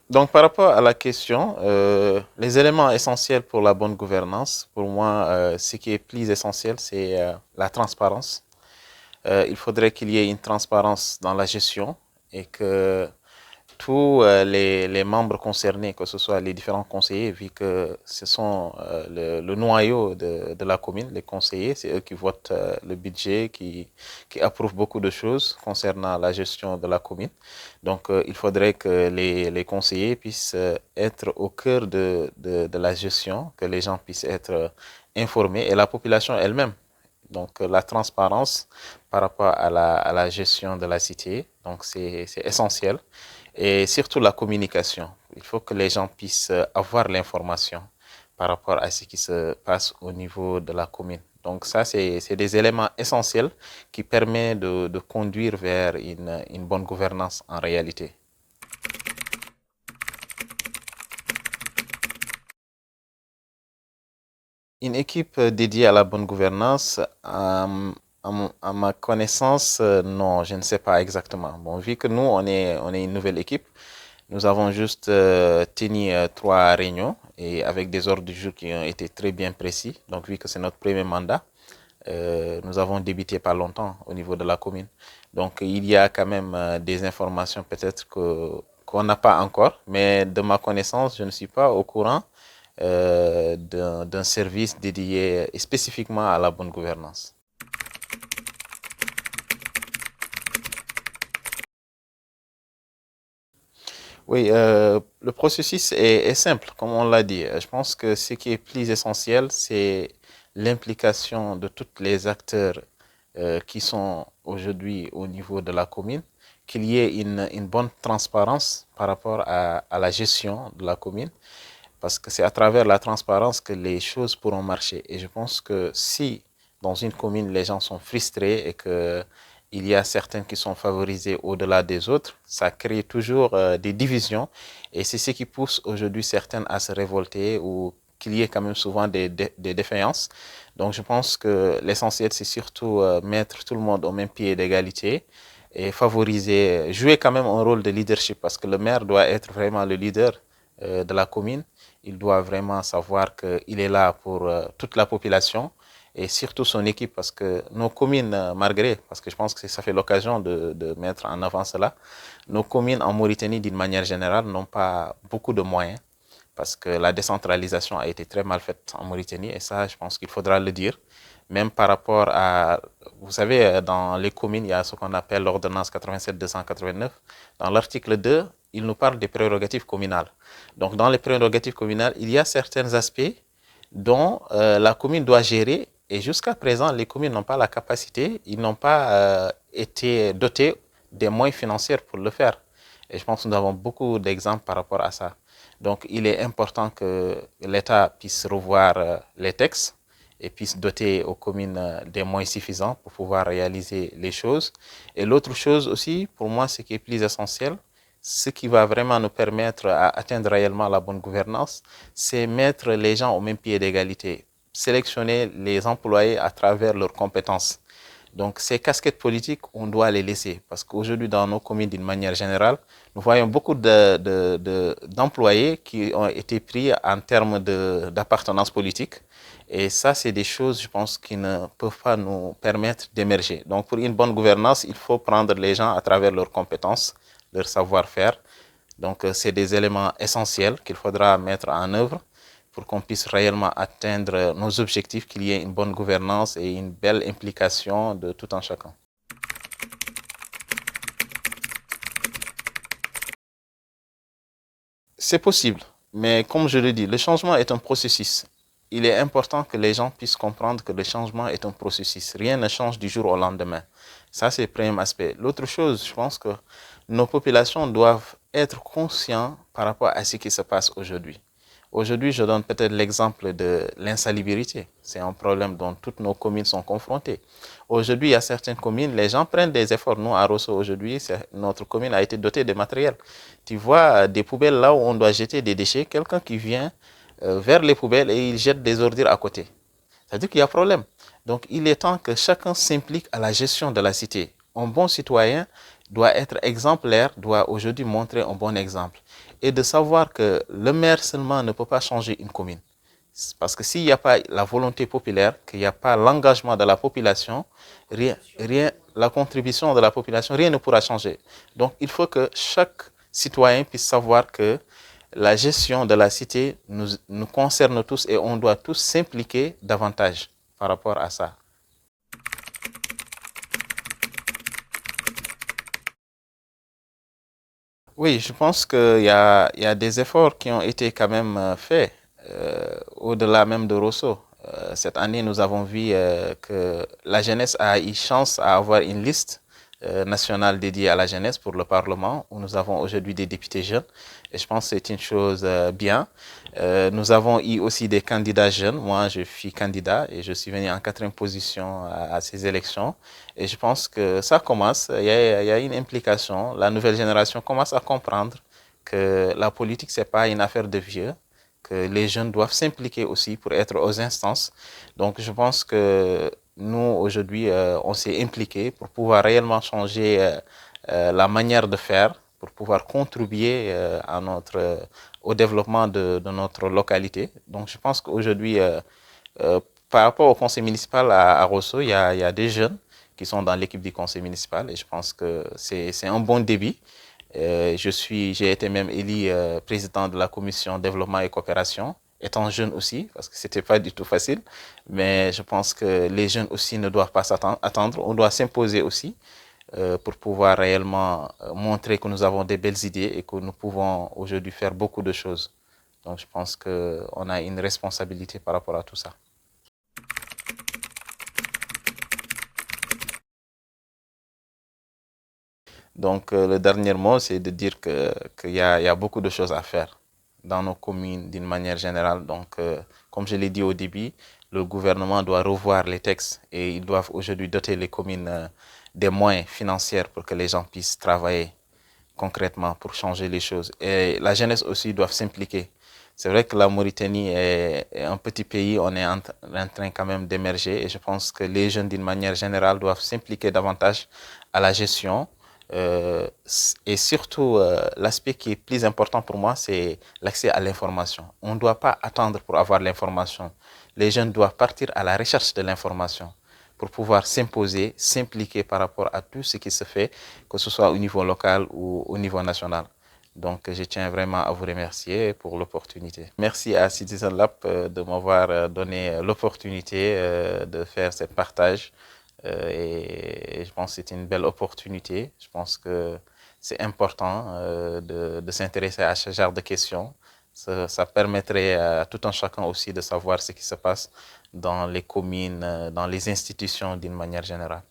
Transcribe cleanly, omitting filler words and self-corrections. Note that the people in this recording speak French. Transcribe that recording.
Donc, par rapport à la question, les éléments essentiels pour la bonne gouvernance, pour moi, ce qui est plus essentiel, c'est la transparence. Il faudrait qu'il y ait une transparence dans la gestion et que tous les membres concernés, que ce soit les différents conseillers, vu que ce sont le noyau de la commune, les conseillers, c'est eux qui votent le budget, qui approuvent beaucoup de choses concernant la gestion de la commune. Donc, il faudrait que les conseillers puissent être au cœur de la gestion, que les gens puissent être informés et la population elle-même. Donc, la transparence par rapport à la gestion de la cité, donc c'est essentiel. Et surtout la communication. Il faut que les gens puissent avoir l'information par rapport à ce qui se passe au niveau de la commune. Donc ça, c'est des éléments essentiels qui permettent de conduire vers une bonne gouvernance en réalité. Une équipe dédiée à la bonne gouvernance, à ma connaissance, non, je ne sais pas exactement. Bon, vu que nous, on est une nouvelle équipe, nous avons juste tenu trois réunions et avec des ordres du jour qui ont été très bien précis. Donc, vu que c'est notre premier mandat, nous avons débuté pas longtemps au niveau de la commune. Donc, il y a quand même des informations peut-être que qu'on n'a pas encore, mais de ma connaissance, je ne suis pas au courant d'un service dédié spécifiquement à la bonne gouvernance. Oui, le processus est simple, comme on l'a dit. Je pense que ce qui est plus essentiel, c'est l'implication de tous les acteurs qui sont aujourd'hui au niveau de la commune, qu'il y ait une bonne transparence par rapport à la gestion de la commune, parce que c'est à travers la transparence que les choses pourront marcher. Et je pense que si dans une commune les gens sont frustrés et que il y a certains qui sont favorisés au-delà des autres, ça crée toujours des divisions et c'est ce qui pousse aujourd'hui certaines à se révolter ou qu'il y ait quand même souvent des défaillances. Donc je pense que l'essentiel c'est surtout mettre tout le monde au même pied d'égalité et favoriser, jouer quand même un rôle de leadership parce que le maire doit être vraiment le leader de la commune. Il doit vraiment savoir qu'il est là pour toute la population et surtout son équipe parce que nos communes, malgré, parce que je pense que ça fait l'occasion de mettre en avant cela, nos communes en Mauritanie d'une manière générale n'ont pas beaucoup de moyens parce que la décentralisation a été très mal faite en Mauritanie et ça, je pense qu'il faudra le dire. Même par rapport à, vous savez, dans les communes, il y a ce qu'on appelle l'ordonnance 87-289. Dans l'article 2, il nous parle des prérogatives communales. Donc, dans les prérogatives communales, il y a certains aspects dont la commune doit gérer et jusqu'à présent, les communes n'ont pas la capacité, ils n'ont pas été dotés des moyens financiers pour le faire. Et je pense que nous avons beaucoup d'exemples par rapport à ça. Donc, il est important que l'État puisse revoir les textes et puisse doter aux communes des moyens suffisants pour pouvoir réaliser les choses. Et l'autre chose aussi, pour moi, ce qui est plus essentiel, ce qui va vraiment nous permettre d'atteindre réellement la bonne gouvernance, c'est mettre les gens au même pied d'égalité, sélectionner les employés à travers leurs compétences. Donc ces casquettes politiques, on doit les laisser parce qu'aujourd'hui, dans nos communes, d'une manière générale, nous voyons beaucoup d'employés qui ont été pris en termes d'appartenance politique. Et ça, c'est des choses, je pense, qui ne peuvent pas nous permettre d'émerger. Donc pour une bonne gouvernance, il faut prendre les gens à travers leurs compétences, leur savoir-faire. Donc c'est des éléments essentiels qu'il faudra mettre en œuvre pour qu'on puisse réellement atteindre nos objectifs, qu'il y ait une bonne gouvernance et une belle implication de tout un chacun. C'est possible, mais comme je le dis, le changement est un processus. Il est important que les gens puissent comprendre que le changement est un processus. Rien ne change du jour au lendemain. Ça, c'est le premier aspect. L'autre chose, je pense que nos populations doivent être conscients par rapport à ce qui se passe aujourd'hui. Aujourd'hui, je donne peut-être l'exemple de l'insalubrité. C'est un problème dont toutes nos communes sont confrontées. Aujourd'hui, il y a certaines communes, les gens prennent des efforts. Nous, à Rosso, aujourd'hui, notre commune a été dotée de matériel. Tu vois des poubelles là où on doit jeter des déchets, quelqu'un qui vient vers les poubelles et il jette des ordures à côté. C'est-à-dire qu'il y a problème. Donc, il est temps que chacun s'implique à la gestion de la cité. Un bon citoyen doit être exemplaire, doit aujourd'hui montrer un bon exemple. et de savoir que le maire seulement ne peut pas changer une commune. Parce que s'il n'y a pas la volonté populaire, qu'il n'y a pas l'engagement de la population, la contribution de la population, rien ne pourra changer. Donc il faut que chaque citoyen puisse savoir que la gestion de la cité nous concerne tous et on doit tous s'impliquer davantage par rapport à ça. Oui, je pense qu'il y a des efforts qui ont été quand même faits au-delà même de Rousseau. Cette année, nous avons vu que la jeunesse a eu chance à avoir une liste nationale dédiée à la jeunesse pour le Parlement, où nous avons aujourd'hui des députés jeunes. Et je pense que c'est une chose bien. Nous avons eu aussi des candidats jeunes. Moi, je suis candidat et je suis venu en quatrième position à ces élections. Et je pense que ça commence, il y a une implication. La nouvelle génération commence à comprendre que la politique, c'est pas une affaire de vieux, que les jeunes doivent s'impliquer aussi pour être aux instances. Donc, je pense que nous, aujourd'hui, on s'est impliqués pour pouvoir réellement changer la manière de faire, pour pouvoir contribuer au développement de notre localité. Donc, je pense qu'aujourd'hui, euh, par rapport au conseil municipal à Rosso, il y a des jeunes qui sont dans l'équipe du conseil municipal et je pense que c'est un bon début. J'ai été même élu président de la commission développement et coopération, étant jeune aussi, parce que c'était pas du tout facile. Mais je pense que les jeunes aussi ne doivent pas attendre. On doit s'imposer aussi pour pouvoir réellement montrer que nous avons des belles idées et que nous pouvons aujourd'hui faire beaucoup de choses. Donc je pense qu'on a une responsabilité par rapport à tout ça. Donc, le dernier mot, c'est de dire qu'il y a beaucoup de choses à faire dans nos communes d'une manière générale. Donc, comme je l'ai dit au début, le gouvernement doit revoir les textes et ils doivent aujourd'hui doter les communes des moyens financiers pour que les gens puissent travailler concrètement pour changer les choses. Et la jeunesse aussi doit s'impliquer. C'est vrai que la Mauritanie est un petit pays, on est en train quand même d'émerger et je pense que les jeunes d'une manière générale doivent s'impliquer davantage à la gestion. Euh, et surtout, l'aspect qui est plus important pour moi, c'est l'accès à l'information. On ne doit pas attendre pour avoir l'information. Les jeunes doivent partir à la recherche de l'information pour pouvoir s'imposer, s'impliquer par rapport à tout ce qui se fait, que ce soit au niveau local ou au niveau national. Donc, je tiens vraiment à vous remercier pour l'opportunité. Merci à Citizen Lab de m'avoir donné l'opportunité de faire ce partage. Et je pense que c'est une belle opportunité. Je pense que c'est important de s'intéresser à ce genre de questions. Ça permettrait à tout un chacun aussi de savoir ce qui se passe dans les communes, dans les institutions d'une manière générale.